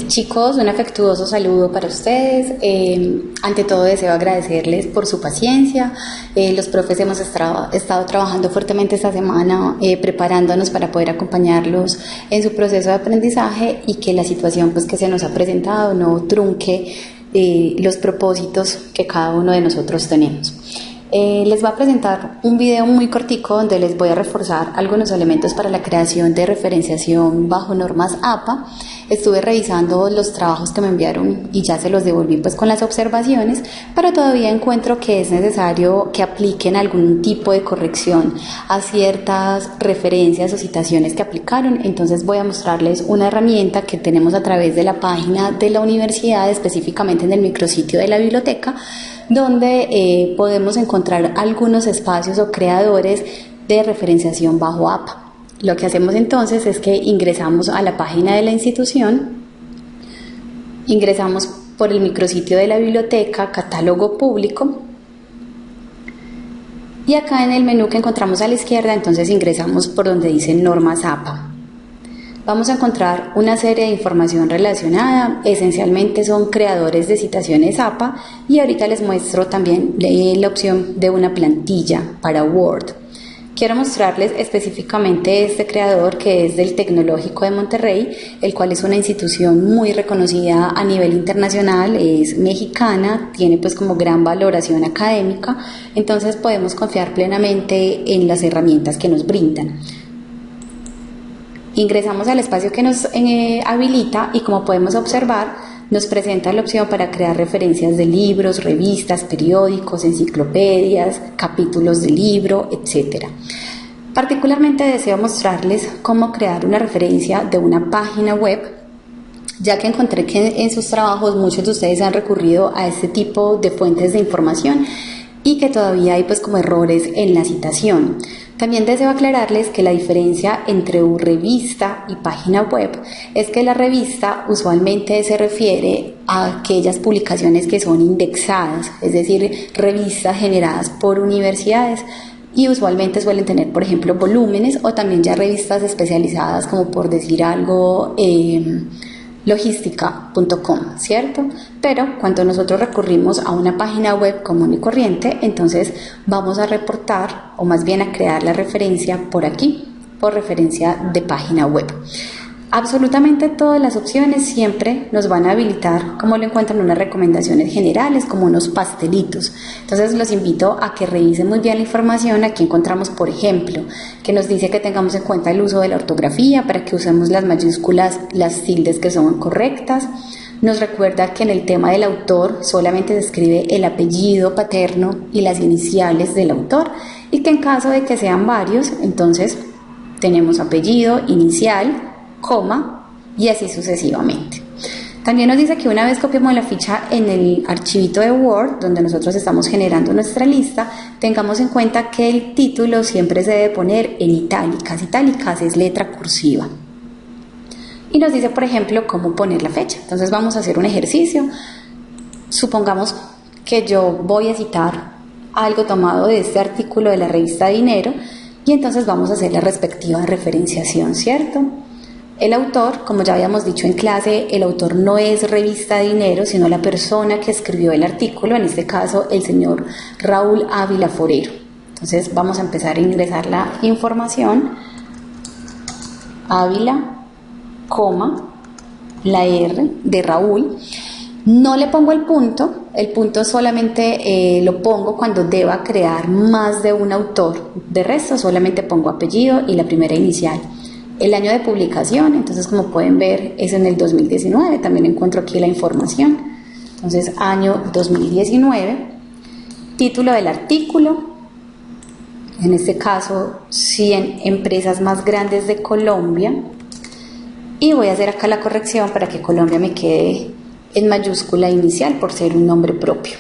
Chicos, un afectuoso saludo para ustedes. Ante todo deseo agradecerles por su paciencia. Los profes hemos estado trabajando fuertemente esta semana preparándonos para poder acompañarlos en su proceso de aprendizaje y que la situación pues, que se nos ha presentado no trunque los propósitos que cada uno de nosotros tenemos. Les voy a presentar un video muy cortico donde les voy a reforzar algunos elementos para la creación de referenciación bajo normas APA. Estuve revisando los trabajos que me enviaron y ya se los devolví pues con las observaciones, pero todavía encuentro que es necesario que apliquen algún tipo de corrección a ciertas referencias o citaciones que aplicaron. Entonces voy a mostrarles una herramienta que tenemos a través de la página de la universidad, específicamente en el micrositio de la biblioteca, donde podemos encontrar algunos espacios o creadores de referenciación bajo APA. Lo que hacemos entonces es que ingresamos a la página de la institución, ingresamos por el micrositio de la biblioteca, catálogo público, y acá en el menú que encontramos a la izquierda, entonces ingresamos por donde dice normas APA. Vamos a encontrar una serie de información relacionada, esencialmente son creadores de citaciones APA, y ahorita les muestro también la opción de una plantilla para Word. Quiero mostrarles específicamente este creador que es del Tecnológico de Monterrey, el cual es una institución muy reconocida a nivel internacional, es mexicana, tiene pues como gran valoración académica, entonces podemos confiar plenamente en las herramientas que nos brindan. Ingresamos al espacio que nos habilita y como podemos observar nos presenta la opción para crear referencias de libros, revistas, periódicos, enciclopedias, capítulos de libro, etc. Particularmente deseo mostrarles cómo crear una referencia de una página web, ya que encontré que en sus trabajos muchos de ustedes han recurrido a este tipo de fuentes de información y que todavía hay pues como errores en la citación. También deseo aclararles que la diferencia entre revista y página web es que la revista usualmente se refiere a aquellas publicaciones que son indexadas, es decir, revistas generadas por universidades, y usualmente suelen tener, por ejemplo, volúmenes o también ya revistas especializadas, como por decir algo, logística.com, ¿cierto? Pero cuando nosotros recurrimos a una página web común y corriente, entonces vamos a reportar o más bien a crear la referencia por aquí, por referencia de página web. Absolutamente todas las opciones siempre nos van a habilitar, como lo encuentran, unas recomendaciones generales, como unos pastelitos. Entonces los invito a que revisen muy bien la información. Aquí encontramos, por ejemplo, que nos dice que tengamos en cuenta el uso de la ortografía para que usemos las mayúsculas, las tildes que son correctas. Nos recuerda que en el tema del autor solamente se escribe el apellido paterno y las iniciales del autor, y que en caso de que sean varios, entonces tenemos apellido, inicial, coma y así sucesivamente. También nos dice que una vez copiemos la ficha en el archivito de Word donde nosotros estamos generando nuestra lista, tengamos en cuenta que el título siempre se debe poner en itálicas. Itálicas es letra cursiva. Y nos dice, por ejemplo, cómo poner la fecha. Entonces vamos a hacer un ejercicio. Supongamos que yo voy a citar algo tomado de este artículo de la revista Dinero y entonces vamos a hacer la respectiva referenciación, ¿cierto? El autor, como ya habíamos dicho en clase, el autor no es revista Dinero, sino la persona que escribió el artículo, en este caso el señor Raúl Ávila Forero. Entonces vamos a empezar a ingresar la información. Ávila, coma, la R de Raúl. No le pongo el punto solamente lo pongo cuando deba crear más de un autor. De resto solamente pongo apellido y la primera inicial. El año de publicación, entonces como pueden ver es en el 2019, también encuentro aquí la información. Entonces año 2019, título del artículo, en este caso 100 empresas más grandes de Colombia, y voy a hacer acá la corrección para que Colombia me quede en mayúscula inicial por ser un nombre propio.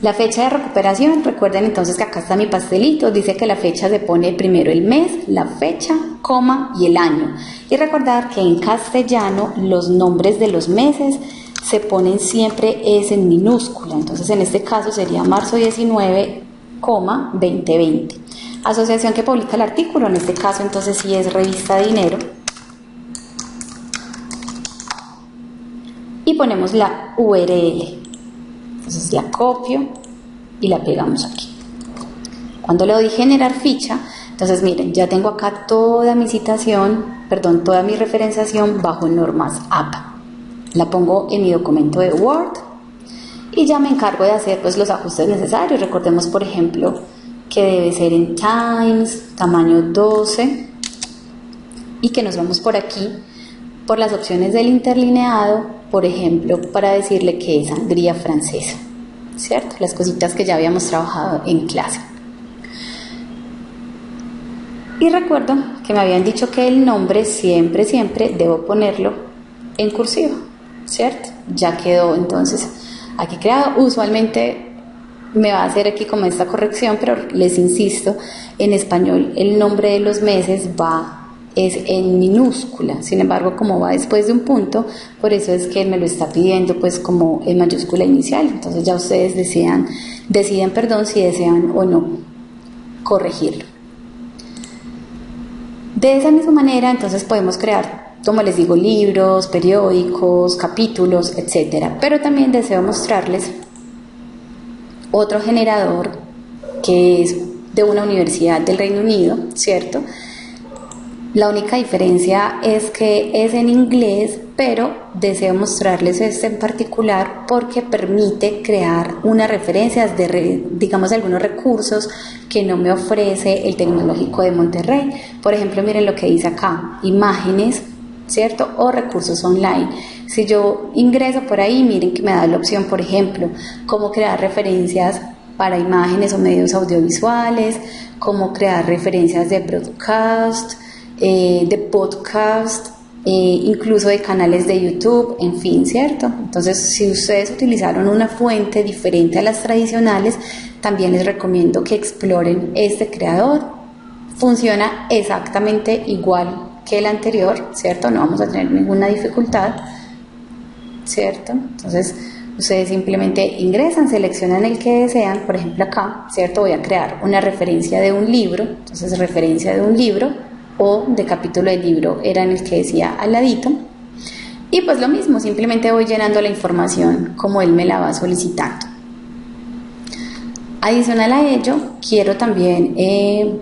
La fecha de recuperación, recuerden entonces que acá está mi pastelito, dice que la fecha se pone primero el mes, la fecha, coma y el año. Y recordar que en castellano los nombres de los meses se ponen siempre es en minúscula, entonces en este caso sería marzo 19, 2020. Asociación que publica el artículo, en este caso entonces sí es revista Dinero. y ponemos la URL. Entonces la copio y la pegamos aquí. Cuando le doy generar ficha, entonces miren, ya tengo acá toda mi citación, toda mi referenciación bajo normas APA. La pongo en mi documento de Word y ya me encargo de hacer pues los ajustes necesarios. Recordemos, por ejemplo, que debe ser en Times, tamaño 12, y que nos vamos por aquí, por las opciones del interlineado, por ejemplo, para decirle que es sangría francesa, ¿cierto? Las cositas que ya habíamos trabajado en clase. Y recuerdo que me habían dicho que el nombre siempre debo ponerlo en cursiva, ¿cierto? Ya quedó entonces aquí creado. Usualmente me va a hacer aquí como esta corrección, pero les insisto, en español el nombre de los meses es en minúscula. Sin embargo, como va después de un punto, por eso es que él me lo está pidiendo pues como en mayúscula inicial. Entonces ya ustedes deciden si desean o no corregirlo. De esa misma manera, entonces podemos crear, como les digo, libros, periódicos, capítulos, etcétera. Pero también deseo mostrarles otro generador que es de una universidad del Reino Unido, ¿cierto? La única diferencia es que es en inglés, pero deseo mostrarles este en particular porque permite crear unas referencias de, digamos, algunos recursos que no me ofrece el Tecnológico de Monterrey. Por ejemplo, miren lo que dice acá, imágenes, ¿cierto? O recursos online. Si yo ingreso por ahí, miren que me da la opción, por ejemplo, cómo crear referencias para imágenes o medios audiovisuales, cómo crear referencias de broadcast, de podcast, incluso de canales de YouTube, en fin, ¿cierto? Entonces, si ustedes utilizaron una fuente diferente a las tradicionales, también les recomiendo que exploren este creador. Funciona exactamente igual que el anterior, ¿cierto? No vamos a tener ninguna dificultad, ¿cierto? Entonces, ustedes simplemente ingresan, seleccionan el que desean, por ejemplo acá, ¿cierto? Voy a crear una referencia de un libro, entonces referencia de un libro o de capítulo del libro era en el que decía al ladito, y pues lo mismo, simplemente voy llenando la información como él me la va solicitando. Adicional a ello, quiero también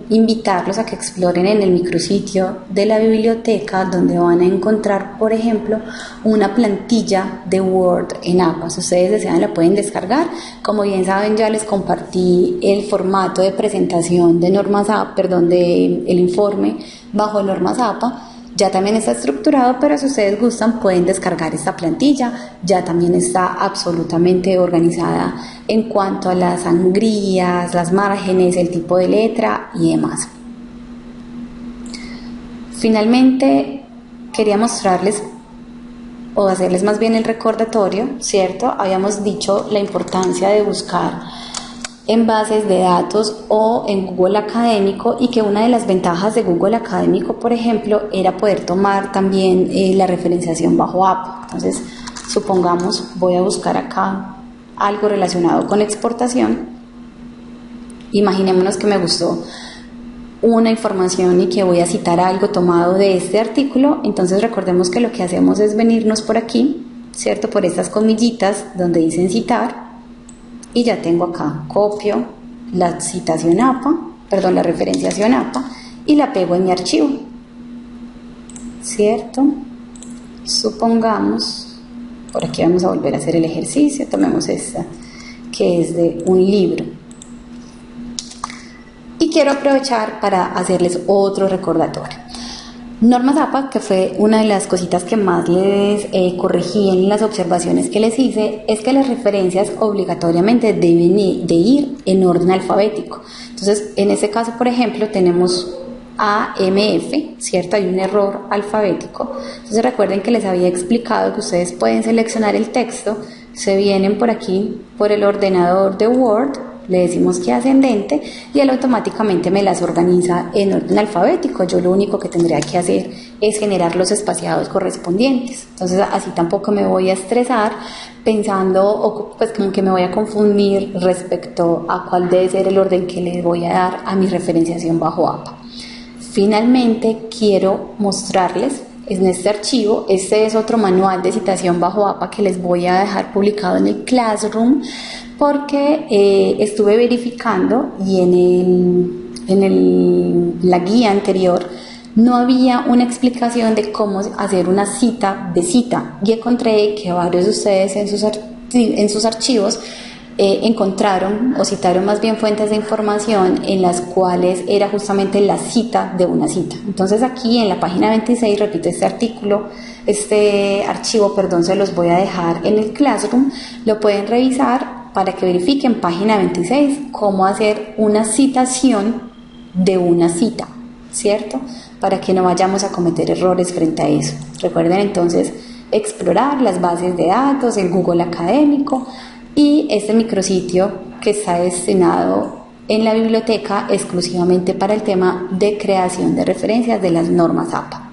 invitarlos a que exploren en el micrositio de la biblioteca, donde van a encontrar, por ejemplo, una plantilla de Word en APA. Si ustedes desean, la pueden descargar. Como bien saben, ya les compartí el formato de presentación de normas APA, del informe bajo normas APA. Ya también está estructurado, pero si ustedes gustan pueden descargar esta plantilla. Ya también está absolutamente organizada en cuanto a las sangrías, las márgenes, el tipo de letra y demás. Finalmente, quería mostrarles o hacerles más bien el recordatorio, ¿cierto? Habíamos dicho la importancia de buscar en bases de datos o en Google Académico, y que una de las ventajas de Google Académico, por ejemplo, era poder tomar también la referenciación bajo APA. Entonces, supongamos, voy a buscar acá algo relacionado con exportación. Imaginémonos que me gustó una información y que voy a citar algo tomado de este artículo. Entonces, recordemos que lo que hacemos es venirnos por aquí, ¿cierto? Por estas comillitas donde dicen citar. Y ya tengo acá, copio la citación APA, la referenciación APA, y la pego en mi archivo, ¿cierto? Supongamos, por aquí vamos a volver a hacer el ejercicio, tomemos esta, que es de un libro. Y quiero aprovechar para hacerles otro recordatorio. Normas APA, que fue una de las cositas que más les corregí en las observaciones que les hice, es que las referencias obligatoriamente deben de ir en orden alfabético. Entonces, en este caso, por ejemplo, tenemos AMF, ¿cierto? Hay un error alfabético. Entonces, recuerden que les había explicado que ustedes pueden seleccionar el texto, se vienen por aquí, por el ordenador de Word, le decimos que ascendente, y él automáticamente me las organiza en orden alfabético. Yo lo único que tendría que hacer es generar los espaciados correspondientes. Entonces, así tampoco me voy a estresar pensando, o pues como que me voy a confundir respecto a cuál debe ser el orden que le voy a dar a mi referenciación bajo APA. Finalmente, quiero mostrarles en este archivo. Este es otro manual de citación bajo APA que les voy a dejar publicado en el Classroom, porque estuve verificando y la guía anterior no había una explicación de cómo hacer una cita de cita, y encontré que varios de ustedes en sus archivos encontraron o citaron más bien fuentes de información en las cuales era justamente la cita de una cita. Entonces aquí en la página 26, repito, este archivo, se los voy a dejar en el Classroom, lo pueden revisar para que verifiquen página 26 cómo hacer una citación de una cita, ¿cierto? Para que no vayamos a cometer errores frente a eso. Recuerden entonces explorar las bases de datos, el Google académico y este micrositio que está destinado en la biblioteca exclusivamente para el tema de creación de referencias de las normas APA.